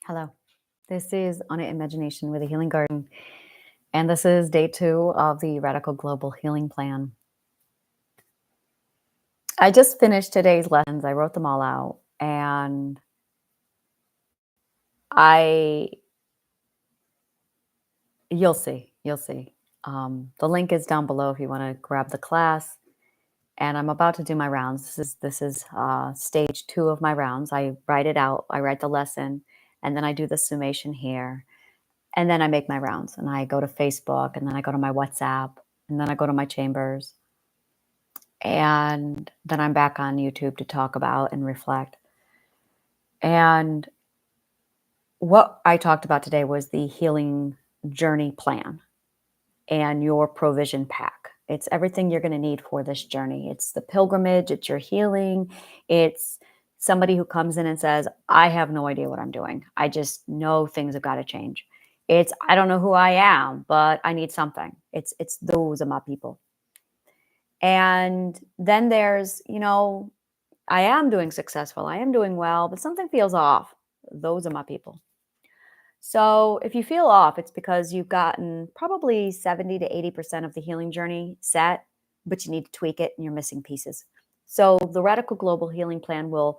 Hello. This is On It Imagination with a Healing Garden, and this is day 2 of the Radical Global Healing Plan. I just finished today's lessons. I wrote them all out, and I you'll see. The link is down below if you want to grab the class. And I'm about to do my rounds. This is stage 2 of my rounds. I write it out. I write the lesson, and then I do the summation here. And then I make my rounds and I go to Facebook and then I go to my WhatsApp and then I go to my chambers and then I'm back on YouTube to talk about and reflect. And what I talked about today was the healing journey plan and your provision pack. It's everything you're going to need for this journey. It's the pilgrimage, it's your healing, it's somebody who comes in and says, I have no idea what I'm doing. I just know things have got to change. It's I don't know who I am, but I need something. It's those are my people. And then there's, I am doing successful. I am doing well, but something feels off. Those are my people. So if you feel off, it's because you've gotten probably 70 to 80% of the healing journey set, but you need to tweak it and you're missing pieces. So the Radical Global Healing Plan will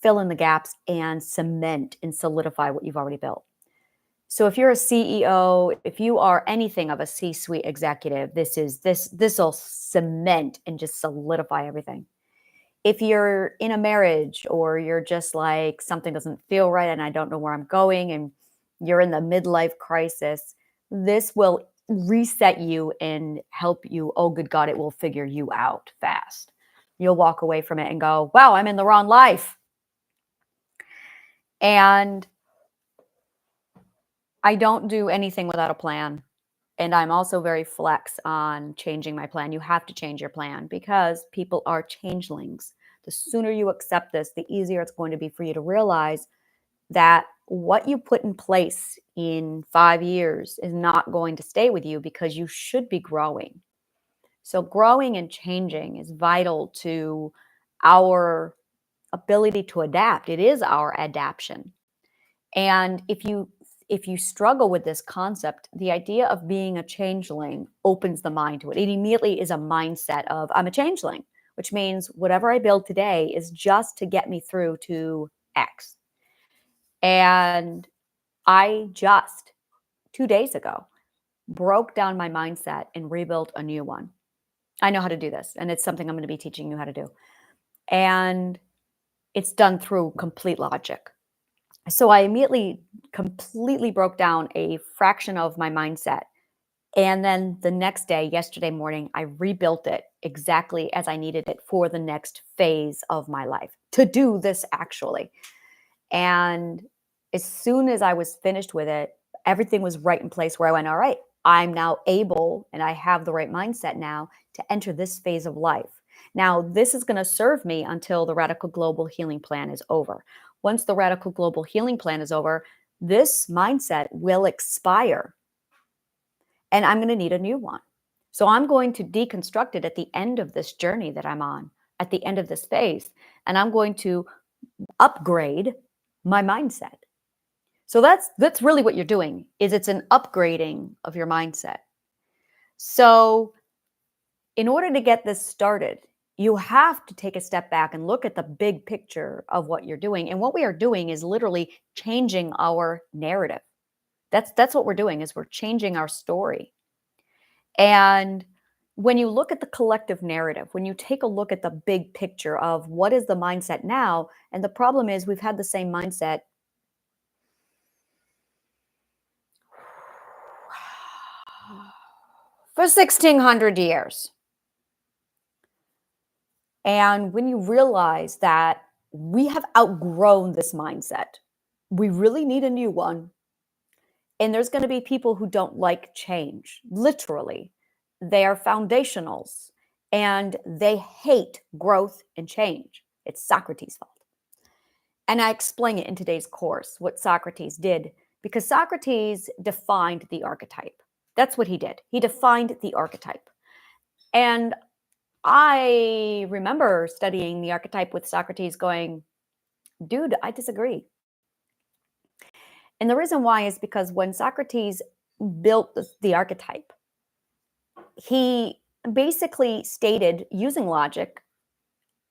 fill in the gaps and cement and solidify what you've already built. So if you're a CEO, if you are anything of a C-suite executive, this will cement and just solidify everything. If you're in a marriage or you're just like something doesn't feel right and I don't know where I'm going and you're in the midlife crisis, this will reset you and help you. Oh, good God, it will figure you out fast. You'll walk away from it and go, wow, I'm in the wrong life. And I don't do anything without a plan. And I'm also very flex on changing my plan. You have to change your plan because people are changelings. The sooner you accept this, the easier it's going to be for you to realize that what you put in place in 5 years is not going to stay with you because you should be growing. So growing and changing is vital to our ability to adapt. It is our adaptation. And if you struggle with this concept, the idea of being a changeling opens the mind to it. It immediately is a mindset of I'm a changeling, which means whatever I build today is just to get me through to X. And I just 2 days ago broke down my mindset and rebuilt a new one. I know how to do this, and it's something I'm going to be teaching you how to do. And it's done through complete logic. So I immediately completely broke down a fraction of my mindset. And then the next day, yesterday morning, I rebuilt it exactly as I needed it for the next phase of my life to do this actually. And as soon as I was finished with it, everything was right in place where I went, all right, I'm now able and I have the right mindset now to enter this phase of life. Now, this is going to serve me until the Radical Global Healing Plan is over. Once the Radical Global Healing Plan is over, this mindset will expire and I'm going to need a new one. So I'm going to deconstruct it at the end of this journey that I'm on, at the end of this phase, and I'm going to upgrade my mindset. So that's really what you're doing is it's an upgrading of your mindset. So in order to get this started, you have to take a step back and look at the big picture of what you're doing. And what we are doing is literally changing our narrative. That's what we're doing is we're changing our story. And when you look at the collective narrative, when you take a look at the big picture of what is the mindset now, and the problem is we've had the same mindset for 1600 years. And when you realize that we have outgrown this mindset, we really need a new one. And there's going to be people who don't like change, literally. They are foundationals and they hate growth and change. It's Socrates' fault. And I explain it in today's course, what Socrates did, because Socrates defined the archetype. That's what he did. He defined the archetype. And I remember studying the archetype with Socrates going, dude, I disagree. And the reason why is because when Socrates built the archetype, he basically stated, using logic,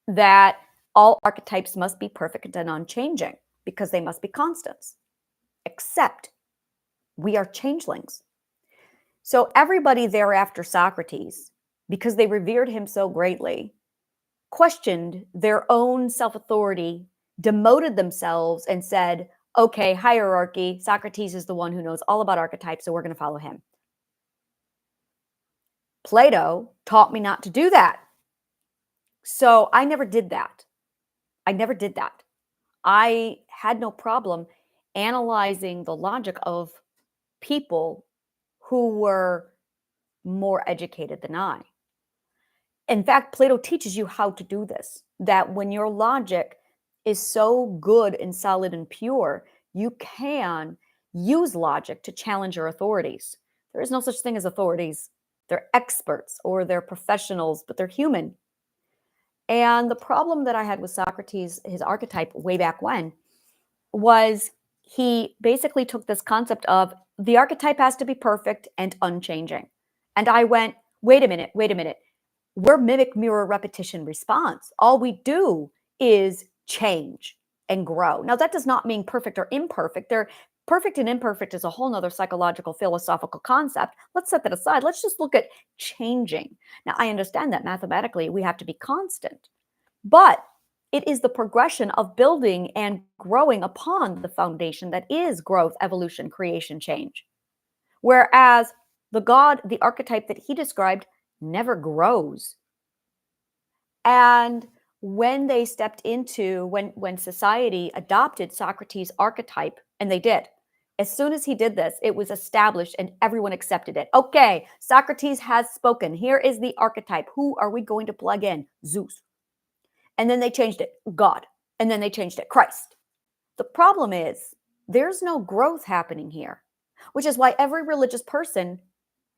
that all archetypes must be perfect and unchanging because they must be constants, except we are changelings. So everybody thereafter Socrates, because they revered him so greatly, questioned their own self-authority, demoted themselves, and said, okay, hierarchy, Socrates is the one who knows all about archetypes, so we're going to follow him. Plato taught me not to do that. So I never did that. I never did that. I had no problem analyzing the logic of people who were more educated than I. In fact, Plato teaches you how to do this, that when your logic is so good and solid and pure, you can use logic to challenge your authorities. There is no such thing as authorities. They're experts or they're professionals, but they're human. And the problem that I had with Socrates, his archetype way back when, was he basically took this concept of the archetype has to be perfect and unchanging. And I went, wait a minute. We're mimic, mirror, repetition, response. All we do is change and grow. Now, that does not mean perfect or imperfect. They're perfect and imperfect is a whole nother psychological, philosophical concept. Let's set that aside. Let's just look at changing. Now, I understand that mathematically we have to be constant, but it is the progression of building and growing upon the foundation that is growth, evolution, creation, change. Whereas the archetype that he described, never grows. And when they stepped into, when society adopted Socrates' archetype, and they did, as soon as he did this, it was established and everyone accepted it. Okay, Socrates has spoken. Here is the archetype. Who are we going to plug in? Zeus. And then they changed it, God. And then they changed it, Christ. The problem is there's no growth happening here, which is why every religious person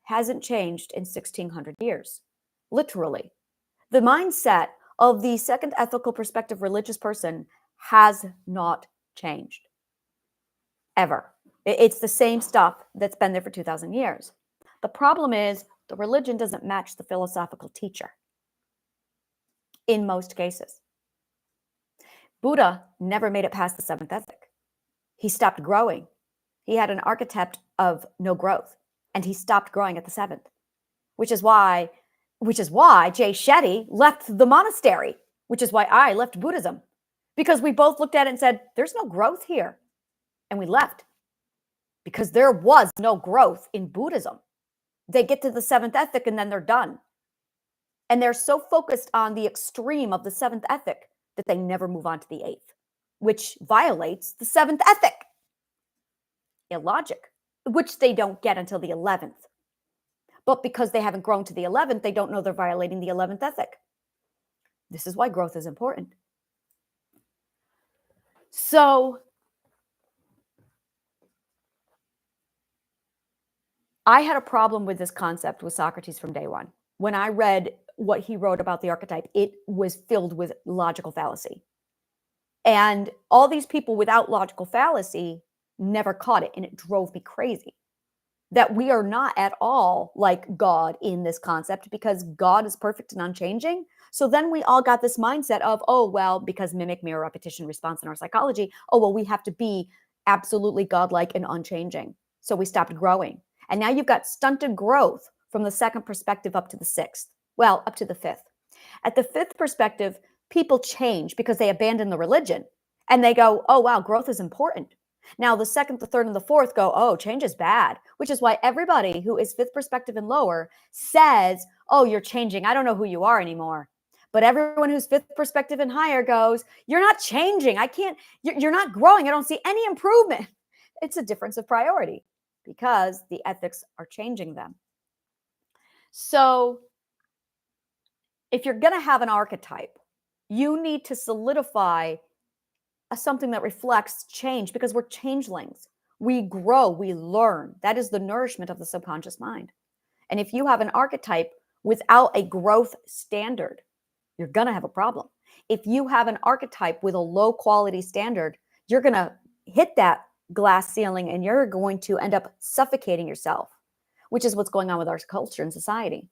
hasn't changed in 1600 years. Literally. The mindset of the second ethical perspective religious person has not changed. Ever. It's the same stuff that's been there for 2,000 years. The problem is the religion doesn't match the philosophical teacher in most cases. Buddha never made it past the seventh ethic. He stopped growing. He had an archetype of no growth, and he stopped growing at the seventh, which is why Jay Shetty left the monastery, which is why I left Buddhism, because we both looked at it and said, there's no growth here. And we left because there was no growth in Buddhism. They get to the seventh ethic and then they're done. And they're so focused on the extreme of the seventh ethic that they never move on to the eighth, which violates the seventh ethic. Illogic, which they don't get until the 11th. But because they haven't grown to the 11th, they don't know they're violating the 11th ethic. This is why growth is important. So I had a problem with this concept with Socrates from day one. When I read what he wrote about the archetype, it was filled with logical fallacy. And all these people without logical fallacy never caught it, and it drove me crazy. That we are not at all like God in this concept because God is perfect and unchanging. So then we all got this mindset of, oh, well, because mimic, mirror, repetition, response in our psychology, oh, well, we have to be absolutely godlike and unchanging. So we stopped growing. And now you've got stunted growth from the second perspective up to the sixth. Well, up to the fifth. At the fifth perspective, people change because they abandon the religion and they go, oh, wow, growth is important. Now, the second, the third, and the fourth go, oh, change is bad, which is why everybody who is fifth perspective and lower says, oh, you're changing. I don't know who you are anymore. But everyone who's fifth perspective and higher goes, you're not changing. You're not growing. I don't see any improvement. It's a difference of priority because the ethics are changing them. So if you're going to have an archetype, you need to solidify something that reflects change because we're changelings. We grow, we learn. That is the nourishment of the subconscious mind. And if you have an archetype without a growth standard, you're going to have a problem. If you have an archetype with a low quality standard, you're going to hit that glass ceiling and you're going to end up suffocating yourself, which is what's going on with our culture and society,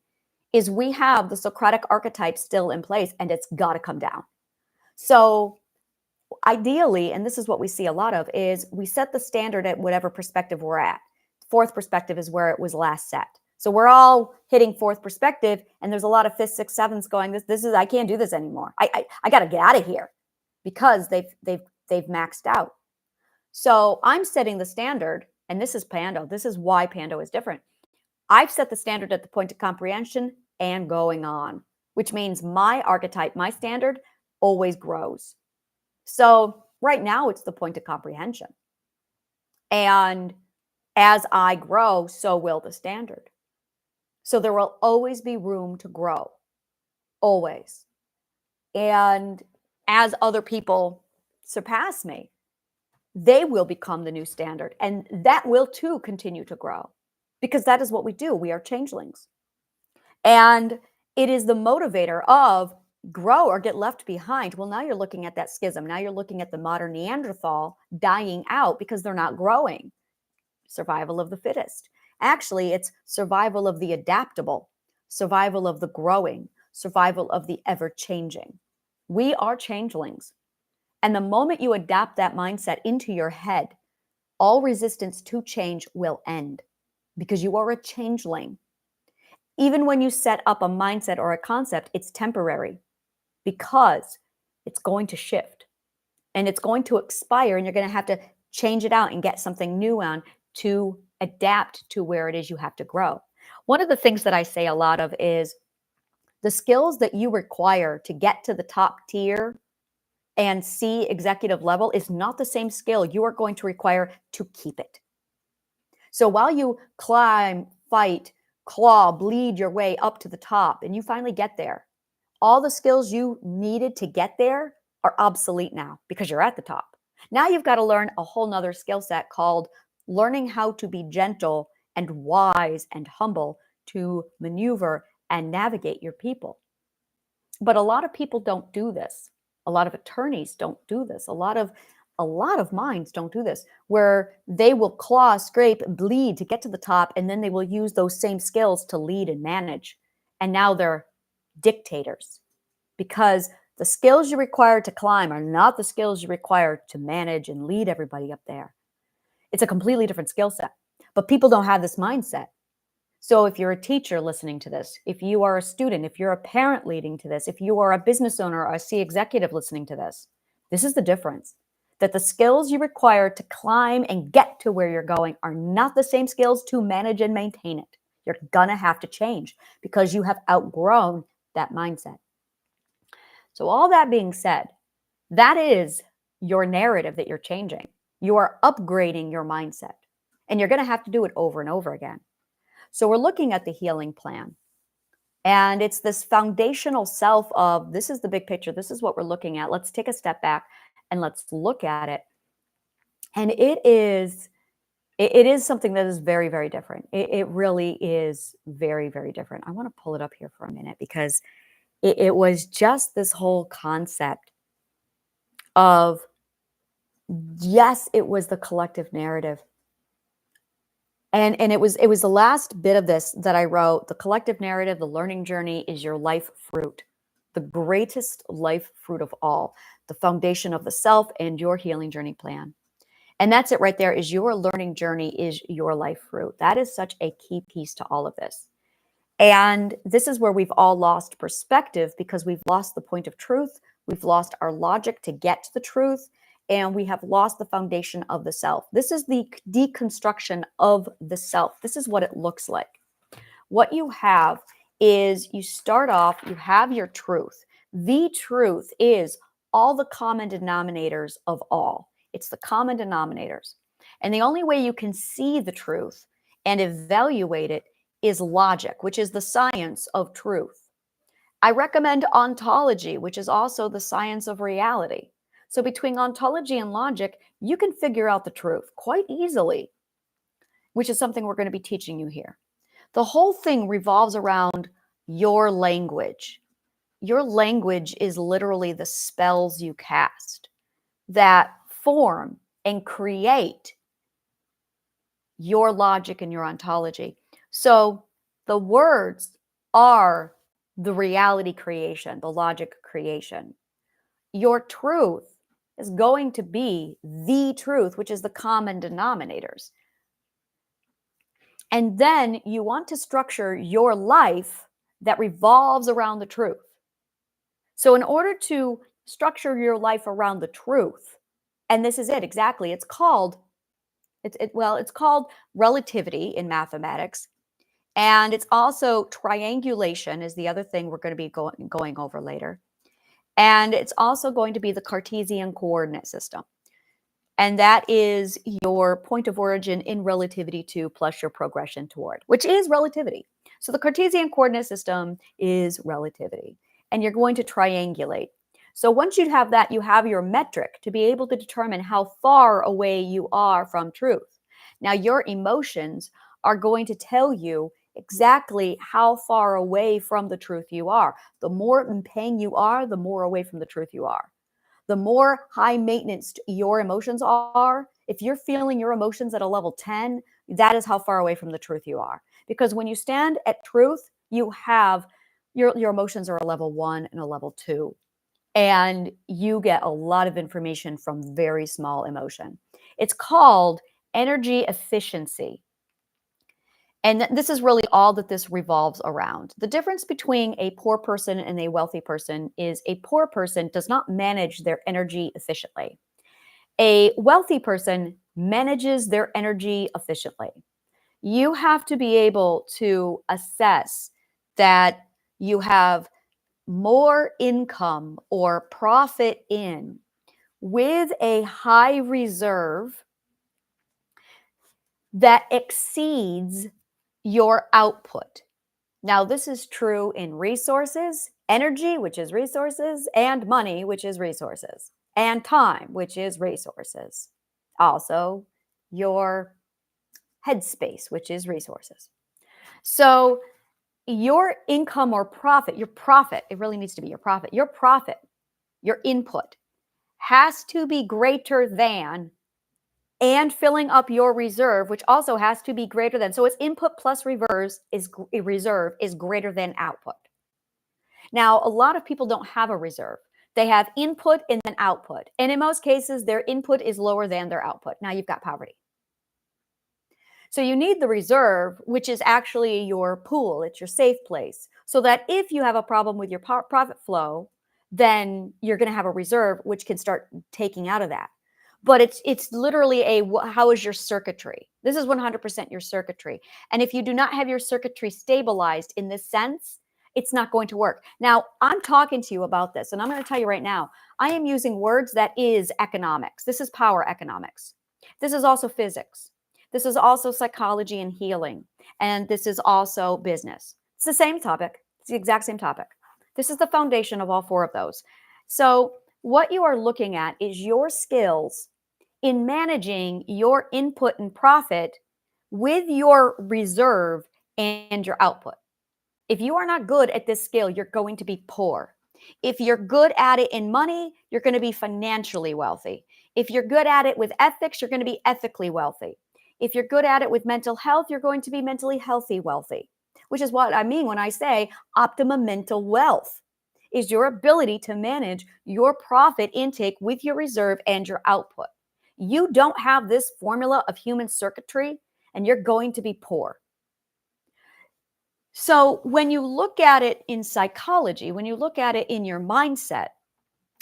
is we have the Socratic archetype still in place and it's got to come down. So ideally, and this is what we see a lot of, is we set the standard at whatever perspective we're at. Fourth perspective is where it was last set. So we're all hitting fourth perspective, and there's a lot of fifth, sixth, sevenths going, this is, I can't do this anymore. I got to get out of here because they've maxed out. So I'm setting the standard, and this is PANDO. This is why PANDO is different. I've set the standard at the point of comprehension and going on, which means my archetype, my standard always grows. So right now it's the point of comprehension. And as I grow, so will the standard. So there will always be room to grow, always. And as other people surpass me, they will become the new standard. And that will too continue to grow because that is what we do. We are changelings. And it is the motivator of grow or get left behind. Well, now you're looking at that schism. Now you're looking at the modern Neanderthal dying out because they're not growing. Survival of the fittest. Actually, it's survival of the adaptable, survival of the growing, survival of the ever-changing. We are changelings. And the moment you adapt that mindset into your head, all resistance to change will end because you are a changeling. Even when you set up a mindset or a concept, it's temporary because it's going to shift and it's going to expire and you're going to have to change it out and get something new on to adapt to where it is you have to grow. One of the things that I say a lot of is the skills that you require to get to the top tier and see executive level is not the same skill you are going to require to keep it. So while you climb, fight, claw, bleed your way up to the top and you finally get there, all the skills you needed to get there are obsolete now because you're at the top. Now you've got to learn a whole nother skill set called learning how to be gentle and wise and humble to maneuver and navigate your people. But a lot of people don't do this. A lot of attorneys don't do this. A lot of minds don't do this, where they will claw, scrape, bleed to get to the top, and then they will use those same skills to lead and manage. And now they're dictators because the skills you require to climb are not the skills you require to manage and lead everybody up there. It's a completely different skill set, but people don't have this mindset. So if you're a teacher listening to this, if you are a student, if you're a parent leading to this, if you are a business owner or a C executive listening to this, this is the difference. That the skills you require to climb and get to where you're going are not the same skills to manage and maintain it. You're gonna have to change because you have outgrown that mindset. So all that being said, that is your narrative that you're changing. You are upgrading your mindset and you're gonna have to do it over and over again. So we're looking at the healing plan. And it's this foundational self of this is the big picture. This is what we're looking at. Let's take a step back and let's look at it. And it is something that is very, very different. It really is very, very different. I want to pull it up here for a minute because it was just this whole concept of, yes, it was the collective narrative. And it was the last bit of this that I wrote. The collective narrative, the learning journey is your life fruit, the greatest life fruit of all, the foundation of the self and your healing journey plan. And that's it right there, is your learning journey is your life fruit. That is such a key piece to all of this. And this is where we've all lost perspective because we've lost the point of truth. We've lost our logic to get to the truth. And we have lost the foundation of the self. This is the deconstruction of the self. This is what it looks like. What you have is you start off, you have your truth. The truth is all the common denominators of all. It's the common denominators. And the only way you can see the truth and evaluate it is logic, which is the science of truth. I recommend ontology, which is also the science of reality. So between ontology and logic, you can figure out the truth quite easily, which is something we're going to be teaching you here. The whole thing revolves around your language. Your language is literally the spells you cast that form and create your logic and your ontology. So the words are the reality creation, the logic creation. Your truth is going to be the truth, which is the common denominators. And then you want to structure your life that revolves around the truth. So, in order to structure your life around the truth, and this is it exactly, it's called relativity in mathematics, and it's also triangulation is the other thing we're going to be going over later, and it's also going to be the Cartesian coordinate system. And that is your point of origin in relativity to plus your progression toward, which is relativity. So the Cartesian coordinate system is relativity, and you're going to triangulate. So once you have that, you have your metric to be able to determine how far away you are from truth. Now, your emotions are going to tell you exactly how far away from the truth you are. The more in pain you are, the more away from the truth you are. The more high maintenance your emotions are, if you're feeling your emotions at a level 10, that is how far away from the truth you are. Because when you stand at truth, you have your emotions are a level 1 and a level 2. And you get a lot of information from very small emotion. It's called energy efficiency. And this is really all that this revolves around. The difference between a poor person and a wealthy person is a poor person does not manage their energy efficiently. A wealthy person manages their energy efficiently. You have to be able to assess that you have more income or profit in with a high reserve that exceeds your output. Now, this is true in resources, energy, which is resources, and money, which is resources, and time, which is resources. Also, your headspace, which is resources. So, your income or profit, it really needs to be your profit, your input has to be greater than and filling up your reserve, which also has to be greater than. So, it's input plus reserve is greater than output. Now, a lot of people don't have a reserve. They have input and then output. And in most cases, their input is lower than their output. Now you've got poverty. So you need the reserve, which is actually your pool, it's your safe place. So that if you have a problem with your profit flow, then you're going to have a reserve, which can start taking out of that. But it's literally how is your circuitry? This is 100% your circuitry. And if you do not have your circuitry stabilized in this sense, it's not going to work. Now, I'm talking to you about this, and I'm going to tell you right now, I am using words that is economics. This is power economics. This is also physics. This is also psychology and healing. And this is also business. It's the same topic. It's the exact same topic. This is the foundation of all four of those. So what you are looking at is your skills in managing your input and profit with your reserve and your output. If you are not good at this skill, you're going to be poor. If you're good at it in money, you're going to be financially wealthy. If you're good at it with ethics, you're going to be ethically wealthy. If you're good at it with mental health, you're going to be mentally healthy wealthy, which is what I mean when I say optimum mental wealth is your ability to manage your profit intake with your reserve and your output. You don't have this formula of human circuitry, and you're going to be poor. So when you look at it in psychology, when you look at it in your mindset,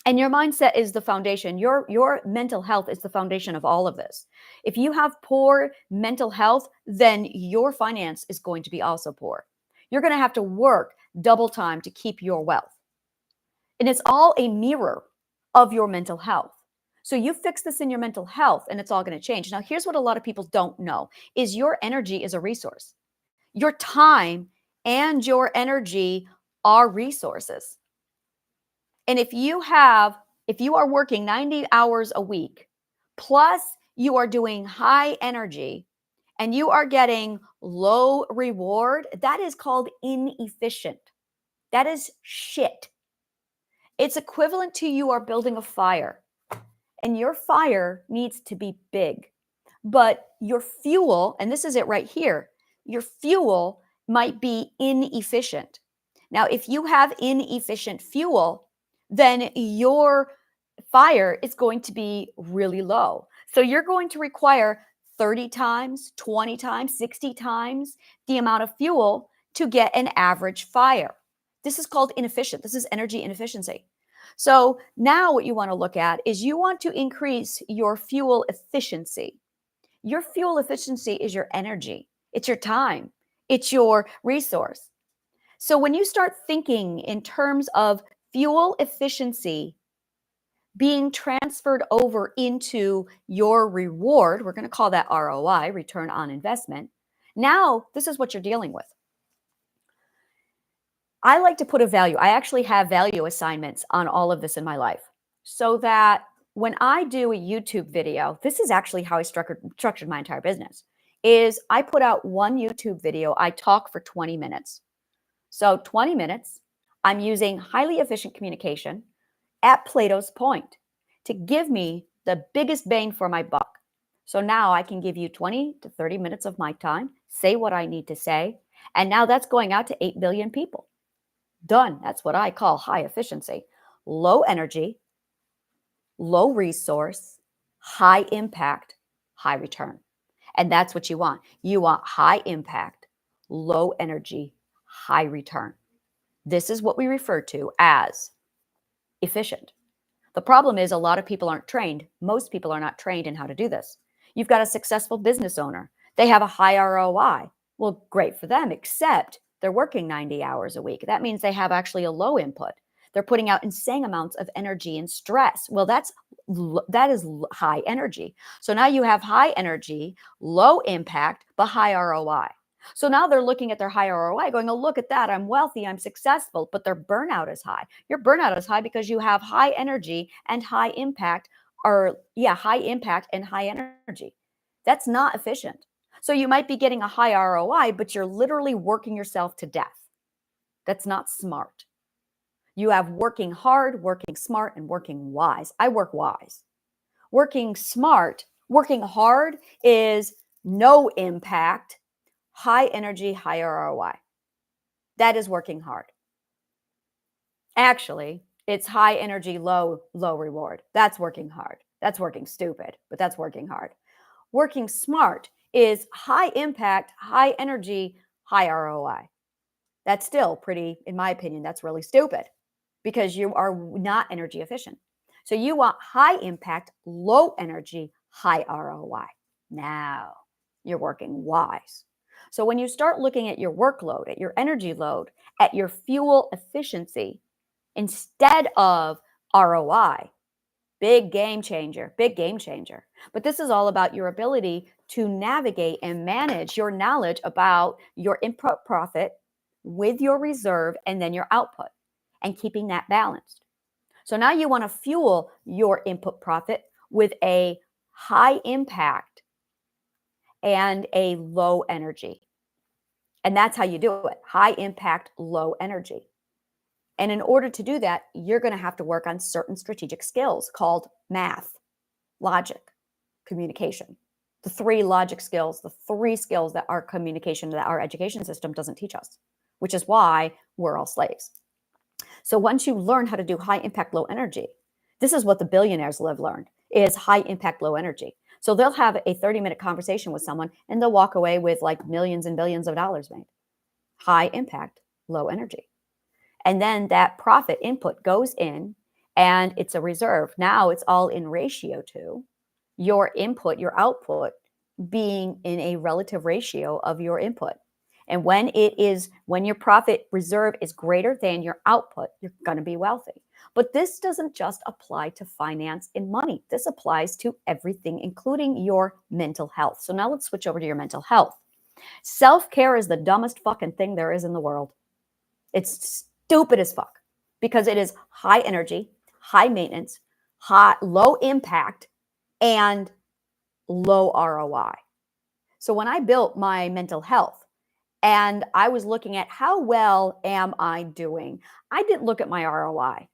and your mindset is the foundation, your mental health is the foundation of all of this. If you have poor mental health, then your finance is going to be also poor. You're going to have to work double time to keep your wealth. And it's all a mirror of your mental health. So you fix this in your mental health and it's all going to change. Now, here's what a lot of people don't know is your energy is a resource. Your time and your energy are resources. And if you are working 90 hours a week, plus you are doing high energy and you are getting low reward, that is called inefficient. That is shit. It's equivalent to you are building a fire and your fire needs to be big. but your fuel, and this is it right here, your fuel might be inefficient. Now, if you have inefficient fuel, then your fire is going to be really low. So you're going to require 30 times, 20 times, 60 times the amount of fuel to get an average fire. This is called inefficient. This is energy inefficiency. So now what you want to look at is you want to increase your fuel efficiency. Your fuel efficiency is your energy, it's your time, it's your resource. So when you start thinking in terms of fuel efficiency being transferred over into your reward, we're going to call that ROI, return on investment. Now, this is what you're dealing with. I like to put a value. I actually have value assignments on all of this in my life so that when I do a YouTube video, this is actually how I structured my entire business, is I put out one YouTube video. I talk for 20 minutes. So 20 minutes, I'm using highly efficient communication at Plato's point to give me the biggest bang for my buck. So now I can give you 20 to 30 minutes of my time, say what I need to say. And now that's going out to 8 billion people. Done. That's what I call high efficiency. Low energy, low resource, high impact, high return. And that's what you want. You want high impact, low energy, high return. This is what we refer to as efficient. The problem is a lot of people aren't trained. Most people are not trained in how to do this. You've got a successful business owner. They have a high ROI. Well, great for them, except they're working 90 hours a week. That means they have actually a low input. They're putting out insane amounts of energy and stress. Well, that is high energy. So now you have high energy, low impact, but high ROI. So now they're looking at their high ROI going, oh, look at that. I'm wealthy, I'm successful, but their burnout is high. Your burnout is high because you have high energy and high impact, high impact and high energy. That's not efficient. So you might be getting a high ROI, but you're literally working yourself to death. That's not smart. You have working hard, working smart, and working wise. I work wise. Working smart, working hard is no impact, high energy, high ROI. That is working hard. Actually, it's high energy, low reward. That's working hard. That's working stupid, but that's working hard. Working smart is high impact, high energy, high ROI. That's still pretty, in my opinion, that's really stupid because you are not energy efficient. So you want high impact, low energy, high ROI. Now you're working wise. So when you start looking at your workload, at your energy load, at your fuel efficiency, instead of ROI, big game changer, big game changer. But this is all about your ability to navigate and manage your knowledge about your input profit with your reserve and then your output and keeping that balanced. So now you want to fuel your input profit with a high impact and a low energy. And that's how you do it. High impact, low energy. And in order to do that, you're going to have to work on certain strategic skills called math, logic, communication. The three logic skills, the three skills that our communication, that our education system doesn't teach us, which is why we're all slaves. So once you learn how to do high impact, low energy, this is what the billionaires have learned, is high impact, low energy. So they'll have a 30-minute conversation with someone and they'll walk away with like millions and billions of dollars made. High impact, low energy. And then that profit input goes in and it's a reserve. Now it's all in ratio to your input, your output being in a relative ratio of your input. And when your profit reserve is greater than your output, you're going to be wealthy. But this doesn't just apply to finance and money. This applies to everything, including your mental health. So now let's switch over to your mental health. Self-care is the dumbest fucking thing there is in the world. It's stupid as fuck because it is high energy, high maintenance, low impact, and low ROI. So when I built my mental health and I was looking at how well am I doing, I didn't look at my ROI.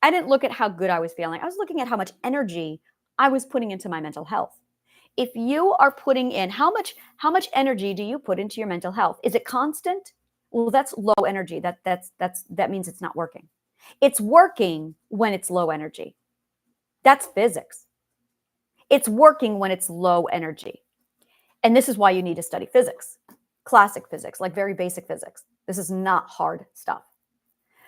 I didn't look at how good I was feeling. I was looking at how much energy I was putting into my mental health. If you are putting in how much energy do you put into your mental health? Is it constant? Well, that's low energy. That means it's not working. It's working when it's low energy. That's physics. It's working when it's low energy. And this is why you need to study physics, classic physics, like very basic physics. This is not hard stuff.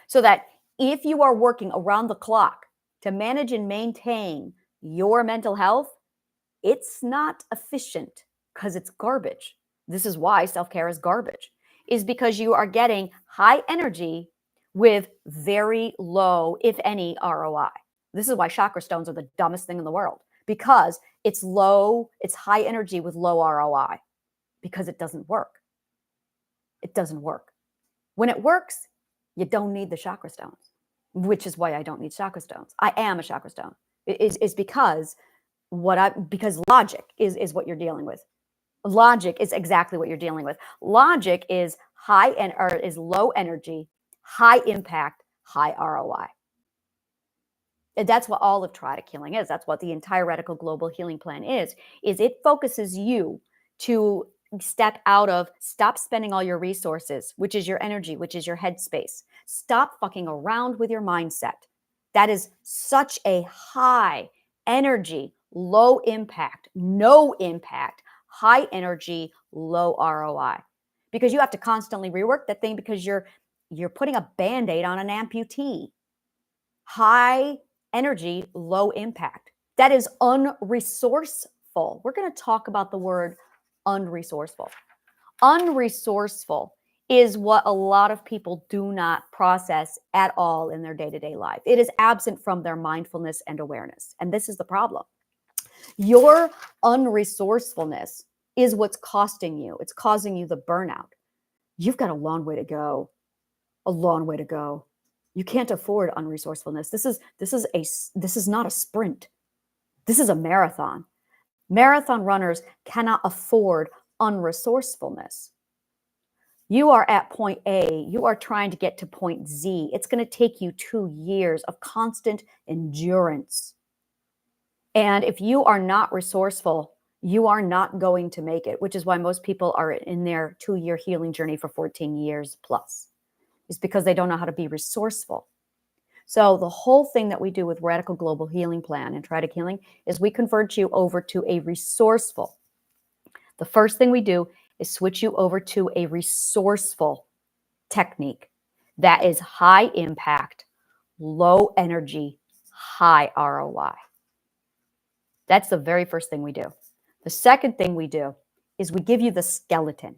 So that if you are working around the clock to manage and maintain your mental health, it's not efficient because it's garbage. This is why self-care is garbage, is because you are getting high energy with very low, if any, ROI. This is why chakra stones are the dumbest thing in the world, because it's low, it's high energy with low ROI, because it doesn't work. It doesn't work. When it works, you don't need the chakra stones, which is why I don't need chakra stones. I am a chakra stone. Is because because logic is what you're dealing with. Logic is exactly what you're dealing with. Logic is is low energy, high impact, high ROI. And that's what all of Triadic healing is. That's what the entire Radical Global Healing Plan is it focuses you to step out of, stop spending all your resources, which is your energy, which is your headspace. Stop fucking around with your mindset. That is such a high energy, low impact, no impact, high energy, low ROI. Because you have to constantly rework that thing because you're putting a Band-Aid on an amputee. High energy, low impact. That is unresourceful. We're going to talk about the word unresourceful. Unresourceful is what a lot of people do not process at all in their day-to-day life. It is absent from their mindfulness and awareness. And this is the problem. Your unresourcefulness is what's costing you. It's causing you the burnout. You've got a long way to go. A long way to go. You can't afford unresourcefulness. This is not a sprint. This is a marathon. Marathon runners cannot afford unresourcefulness. You are at point A, you are trying to get to point Z. It's going to take you 2 years of constant endurance. And if you are not resourceful, you are not going to make it, which is why most people are in their 2-year healing journey for 14 years plus. Is because they don't know how to be resourceful. So the whole thing that we do with Radical Global Healing Plan and Triadic Healing is we convert you over to a resourceful. The first thing we do is switch you over to a resourceful technique that is high impact, low energy, high ROI. That's the very first thing we do. The second thing we do is we give you the skeleton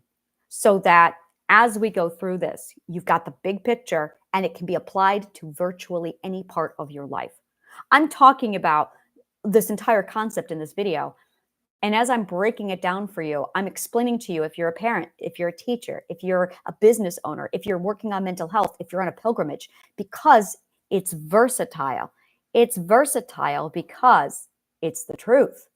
so that as we go through this, you've got the big picture and it can be applied to virtually any part of your life. I'm talking about this entire concept in this video. And as I'm breaking it down for you, I'm explaining to you if you're a parent, if you're a teacher, if you're a business owner, if you're working on mental health, if you're on a pilgrimage, because it's versatile. It's versatile because it's the truth.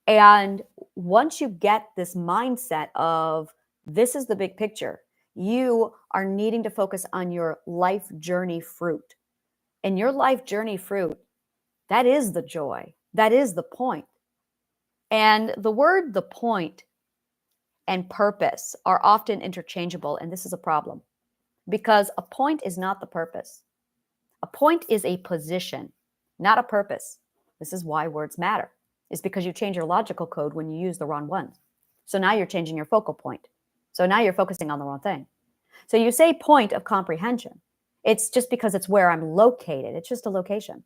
And once you get this mindset of this is the big picture, you are needing to focus on your life journey fruit. And your life journey fruit, that is the joy. That is the point. And the word the point and purpose are often interchangeable. And this is a problem because a point is not the purpose. A point is a position, not a purpose. This is why words matter. It's because you change your logical code when you use the wrong ones. So now you're changing your focal point. So now you're focusing on the wrong thing. So you say point of comprehension. It's just because it's where I'm located. It's just a location.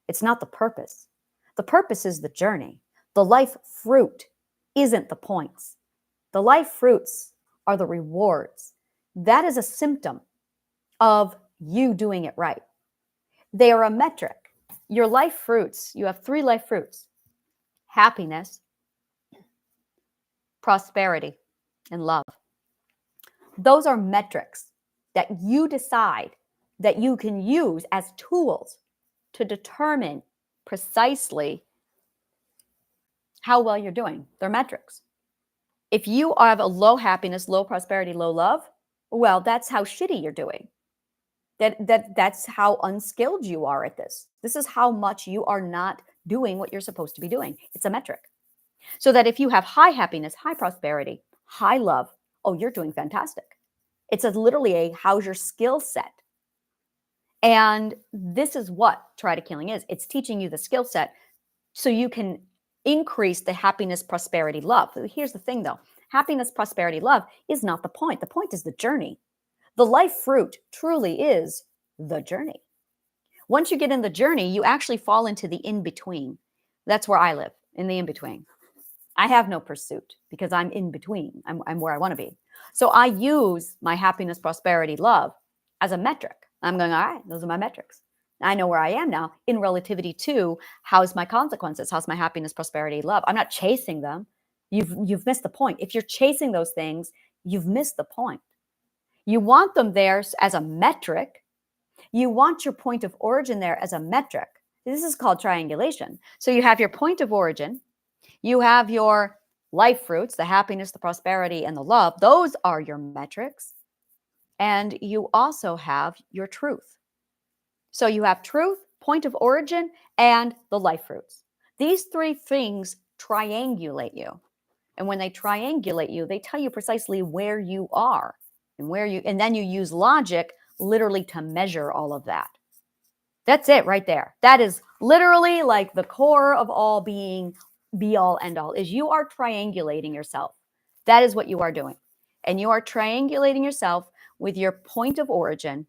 It's not the purpose. The purpose is the journey. The life fruit isn't the points. The life fruits are the rewards. That is a symptom of you doing it right. They are a metric. Your life fruits, you have 3 life fruits: happiness, prosperity, and love. Those are metrics that you decide that you can use as tools to determine precisely how well you're doing. They're metrics. If you have a low happiness, low prosperity, low love, well, that's how shitty you're doing. That's how unskilled you are at this. This is how much you are not doing what you're supposed to be doing. It's a metric. So that if you have high happiness, high prosperity, high love, oh, you're doing fantastic. It's literally a how's your skill set. And this is what try to killing is. It's teaching you the skill set so you can increase the happiness, prosperity, love. Here's the thing though. Happiness, prosperity, love is not the point. The point is the journey. The life fruit truly is the journey. Once you get in the journey, you actually fall into the in-between. That's where I live, in the in-between. I have no pursuit because I'm in between. I'm where I want to be. So I use my happiness, prosperity, love as a metric. I'm going, all right, those are my metrics. I know where I am now in relativity to how's my consequences, how's my happiness, prosperity, love. I'm not chasing them. You've missed the point. If you're chasing those things, you've missed the point. You want them there as a metric. You want your point of origin there as a metric. This is called triangulation. So you have your point of origin, you have your life fruits, the happiness, the prosperity, and the love. Those are your metrics. And you also have your truth. So you have truth, point of origin, and the life fruits. These three things triangulate you. And when they triangulate you, they tell you precisely where you are and then you use logic literally to measure all of that. That's it right there. That is literally like the core of all being, be all, end all, is you are triangulating yourself. That is what you are doing. And you are triangulating yourself with your point of origin,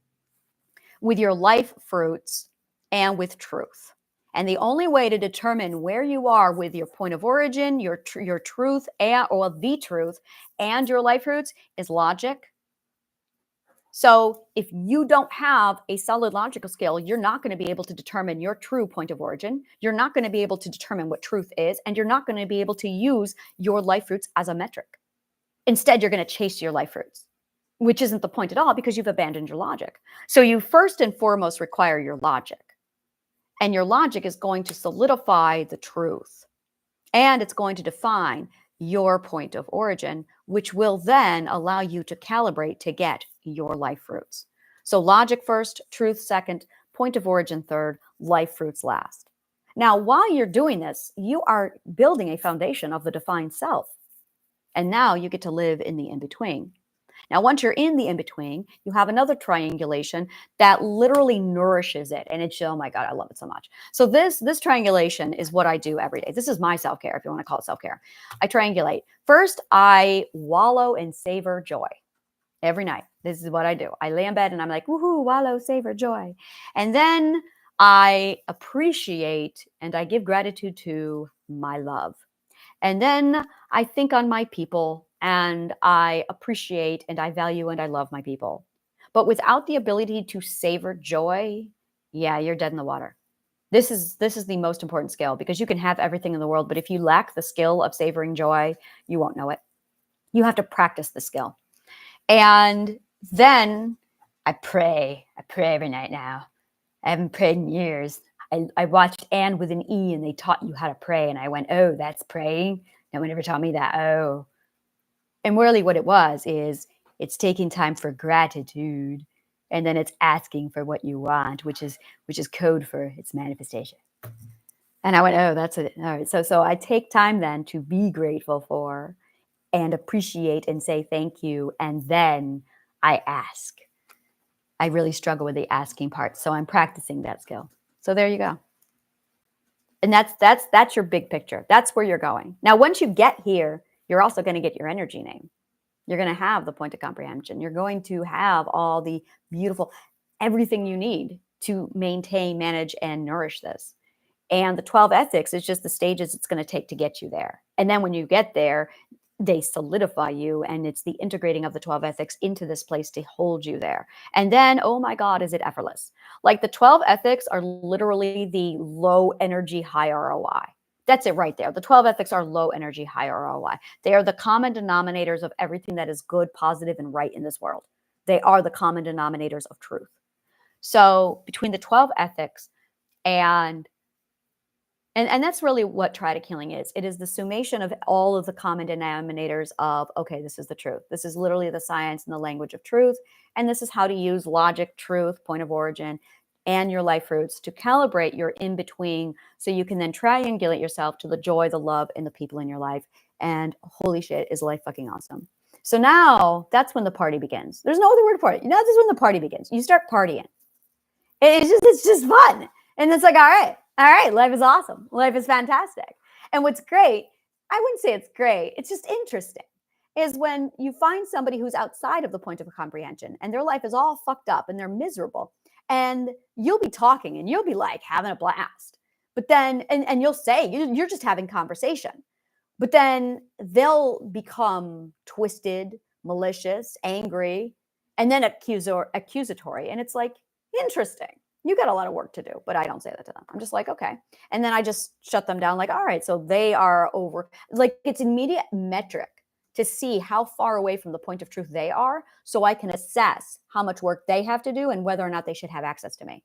with your life fruits, and with truth. And the only way to determine where you are with your point of origin, your truth, or the truth, and your life fruits is logic. So if you don't have a solid logical skill, you're not going to be able to determine your true point of origin. You're not going to be able to determine what truth is, and you're not going to be able to use your life fruits as a metric. Instead, you're going to chase your life fruits, which isn't the point at all because you've abandoned your logic. So you first and foremost require your logic. And your logic is going to solidify the truth. And it's going to define your point of origin, which will then allow you to calibrate to get your life fruits. So logic first, truth second, point of origin third, life fruits last. Now, while you're doing this, you are building a foundation of the defined self. And now you get to live in the in-between. Now, once you're in the in-between, you have another triangulation that literally nourishes it. And it's, oh my God, I love it so much. So this triangulation is what I do every day. This is my self-care, if you want to call it self-care. I triangulate. First, I wallow and savor joy every night. This is what I do. I lay in bed and I'm like, woohoo, wallow, savor joy. And then I appreciate and I give gratitude to my love. And then I think on my people and I appreciate and I value and I love my people. But without the ability to savor joy, yeah, you're dead in the water. This is the most important skill because you can have everything in the world, but if you lack the skill of savoring joy, you won't know it. You have to practice the skill. And then I pray. I pray every night now. I haven't prayed in years. I watched Anne with an E and they taught you how to pray. And I went, oh, that's praying. No one ever taught me that. Oh. And really what it was is it's taking time for gratitude. And then it's asking for what you want, which is code for its manifestation. And I went, oh, that's it. All right. So I take time then to be grateful for and appreciate and say thank you. And then I ask. I really struggle with the asking part. So I'm practicing that skill. So there you go. And that's your big picture. That's where you're going. Now, once you get here, you're also going to get your energy name. You're going to have the point of comprehension. You're going to have all the beautiful, everything you need to maintain, manage, and nourish this. And the 12 ethics is just the stages it's going to take to get you there. And then when you get there, they solidify you, and it's the integrating of the 12 ethics into this place to hold you there. And then, oh my God, is it effortless? Like the 12 ethics are literally the low energy, high ROI. That's it right there. The 12 ethics are low energy, high ROI. They are the common denominators of everything that is good, positive, and right in this world. They are the common denominators of truth. So between the 12 ethics and that's really what try to killing is. It is the summation of all of the common denominators of, okay, this is the truth. This is literally the science and the language of truth. And this is how to use logic, truth, point of origin, and your life roots to calibrate your in-between so you can then triangulate yourself to the joy, the love, and the people in your life. And holy shit, is life fucking awesome. So now that's when the party begins. There's no other word for it. You know, this is when the party begins. You start partying. It's just fun. And it's like, all right, life is awesome. Life is fantastic. And what's great, I wouldn't say it's great, it's just interesting, is when you find somebody who's outside of the point of comprehension and their life is all fucked up and they're miserable. And you'll be talking and you'll be like having a blast. But then, and you'll say, you're just having conversation. But then they'll become twisted, malicious, angry, and then accusatory. And it's like, interesting. You got a lot of work to do, but I don't say that to them. I'm just like, okay. And then I just shut them down like, all right, so they are over. Like, it's immediate metric to see how far away from the point of truth they are so I can assess how much work they have to do and whether or not they should have access to me.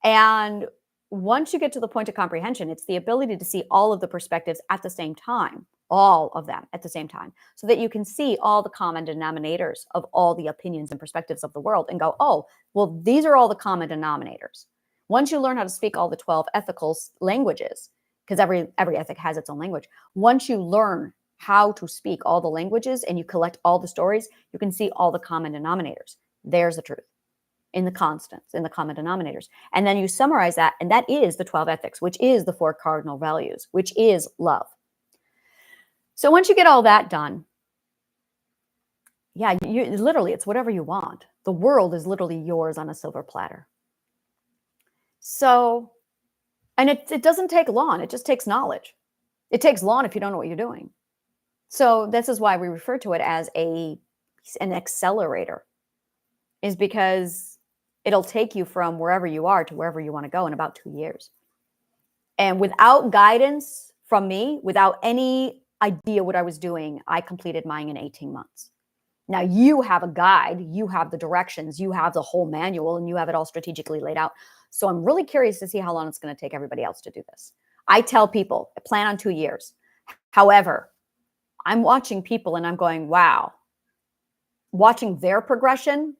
And once you get to the point of comprehension, it's the ability to see all of the perspectives at the same time, all of them at the same time, so that you can see all the common denominators of all the opinions and perspectives of the world and go, oh, well, these are all the common denominators. Once you learn how to speak all the 12 ethical languages, because every ethic has its own language, once you learn how to speak all the languages and you collect all the stories, you can see all the common denominators. There's the truth. In the constants, in the common denominators. And then you summarize that, and that is the 12 ethics, which is the 4 cardinal values, which is love. So once you get all that done, yeah, literally, it's whatever you want. The world is literally yours on a silver platter. So, and it doesn't take long. It just takes knowledge. It takes long if you don't know what you're doing. So this is why we refer to it as an accelerator, is because it'll take you from wherever you are to wherever you want to go in about 2 years. And without guidance from me, without any idea what I was doing, I completed mine in 18 months. Now you have a guide, you have the directions, you have the whole manual, and you have it all strategically laid out. So I'm really curious to see how long it's going to take everybody else to do this. I tell people, plan on 2 years. However, I'm watching people and I'm going, wow, watching their progression,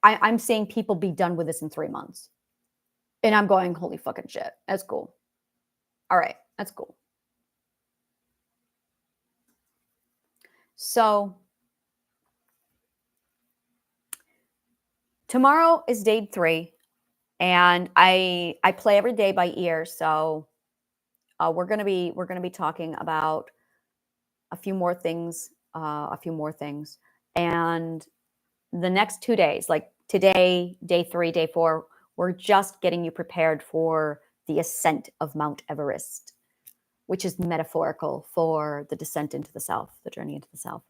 I'm seeing people be done with this in 3 months. And I'm going, holy fucking shit. That's cool. All right. That's cool. So tomorrow is day 3. And I play every day by ear. So we're gonna be talking about a few more things. And the next 2 days, like today, day 3, day 4, we're just getting you prepared for the ascent of Mount Everest, which is metaphorical for the descent into the self, the journey into the self.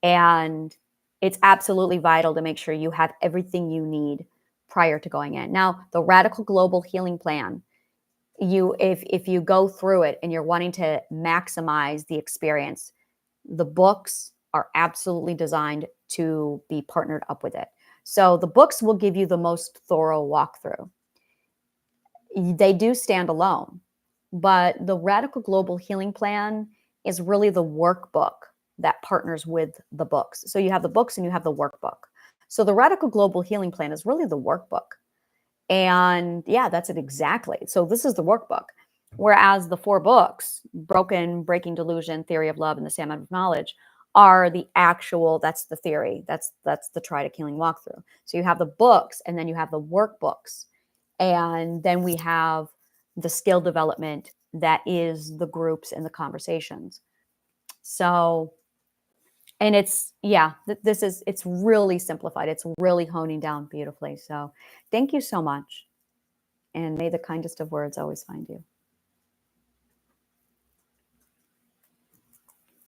And it's absolutely vital to make sure you have everything you need prior to going in. Now, the Radical Global Healing Plan, if you go through it and you're wanting to maximize the experience, the books are absolutely designed to be partnered up with it. So the books will give you the most thorough walkthrough. They do stand alone, but the Radical Global Healing Plan is really the workbook that partners with the books. So you have the books and you have the workbook. So the Radical Global Healing Plan is really the workbook. And yeah, that's it exactly. So this is the workbook. Whereas the 4 books, Breaking Delusion, Theory of Love, and the Salmon of Knowledge, are the actual, that's the theory. That's the Triadic Healing Walkthrough. So you have the books and then you have the workbooks. And then we have the skill development that is the groups and the conversations. So, and it's, yeah, it's really simplified. It's really honing down beautifully. So thank you so much. And may the kindest of words always find you.